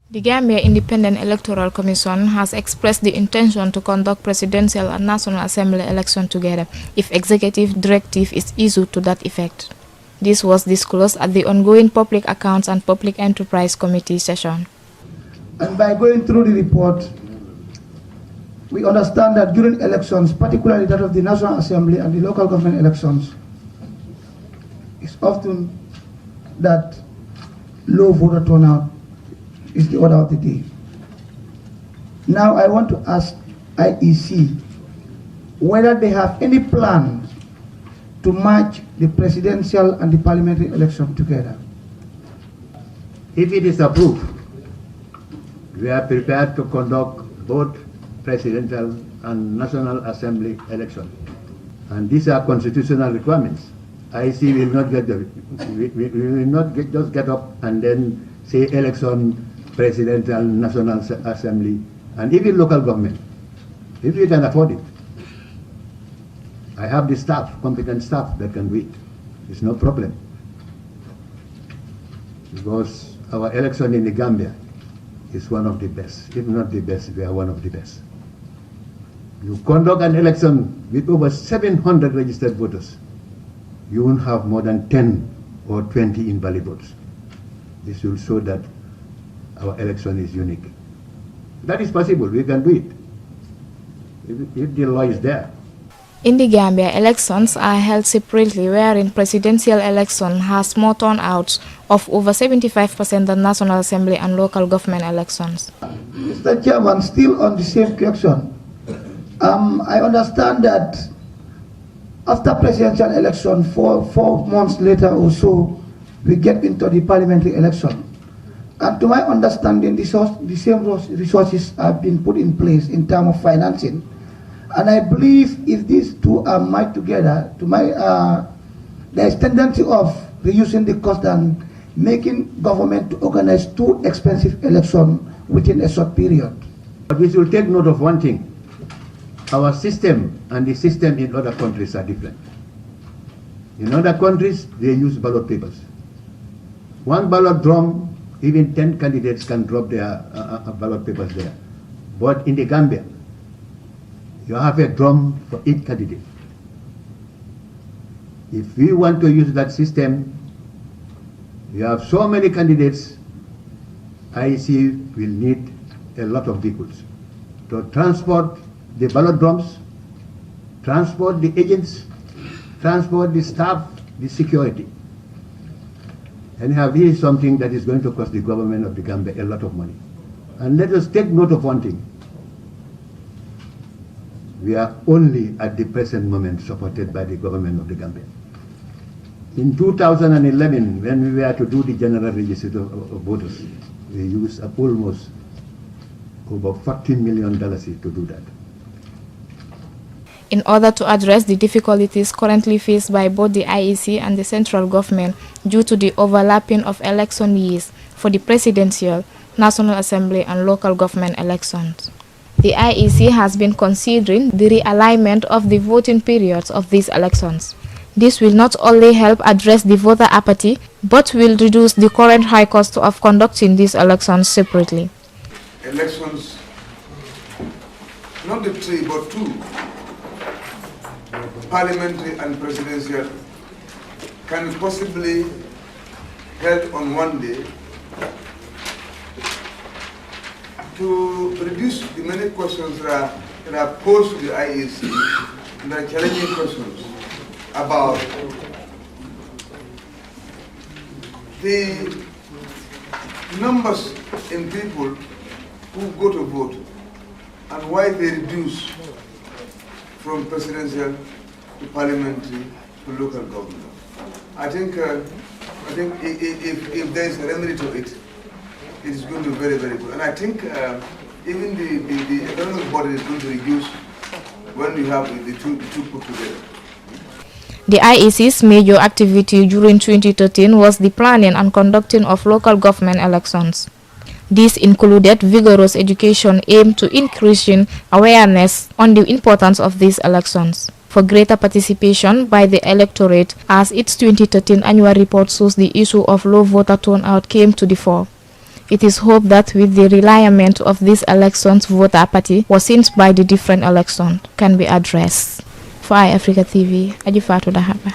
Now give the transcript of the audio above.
The Gambia Independent Electoral Commission has expressed the intention to conduct presidential and National Assembly elections together if executive directive is issued to that effect. This was disclosed at the ongoing Public Accounts and Public Enterprise Committee session. And by going through the report, we understand that during elections, particularly that of the National Assembly and the local government elections, it's often that low voter turnout is the order of the day. Now I want to ask IEC whether they have any plans to merge the presidential and the parliamentary election together. If it is approved, we are prepared to conduct both presidential and National Assembly elections. And these are constitutional requirements. IEC will not just get up and then say election, presidential, National Assembly, and even local government, if we can afford it. I have the staff, competent staff that can do it. It's no problem. Because our election in the Gambia is one of the best. If not the best, we are one of the best. You conduct an election with over 700 registered voters, you won't have more than 10 or 20 invalid votes. This will show that our election is unique. That is possible, we can do it, if the law is there. In the Gambia, elections are held separately, wherein presidential election has more turnouts of over 75% than National Assembly and local government elections. Mr. Chairman, still on the same question, I understand that after presidential election, four months later or so, we get into the parliamentary election. And to my understanding, the same resources have been put in place in terms of financing. And I believe if these two are merged together, there is tendency of reducing the cost and making government to organize two expensive elections within a short period. But we should take note of one thing. Our system and the system in other countries are different. In other countries, they use ballot papers. One ballot drum, even 10 candidates can drop their ballot papers there. But in the Gambia, you have a drum for each candidate. If we want to use that system, you have so many candidates, IEC will need a lot of vehicles to transport the ballot drums, transport the agents, transport the staff, the security. And this is something that is going to cost the government of the Gambia a lot of money. And let us take note of one thing. We are only at the present moment supported by the government of the Gambia. In 2011, when we were to do the general register of voters, we used almost over $40 million to do that. In order to address the difficulties currently faced by both the IEC and the central government due to the overlapping of election years for the presidential, National Assembly and local government elections, the IEC has been considering the realignment of the voting periods of these elections. This will not only help address the voter apathy, but will reduce the current high cost of conducting these elections separately. Elections, not the three, but two, parliamentary and presidential, can possibly held on one day to reduce the many questions that are posed to the IEC, and are challenging questions about the numbers in people who go to vote and why they reduce from presidential to parliamentary to local government. I think if there is a remedy to it, it is going to be very, very good. And I think even the economic body is going to reduce when we have the two put together. The IEC's major activity during 2013 was the planning and conducting of local government elections. This included vigorous education aimed to increasing awareness on the importance of these elections, for greater participation by the electorate, as its 2013 annual report shows the issue of low voter turnout came to the fore. It is hoped that with the realignment of these elections, voter apathy was seen by the different elections can be addressed. For iAfrica TV, Aji Fatou Dahaba.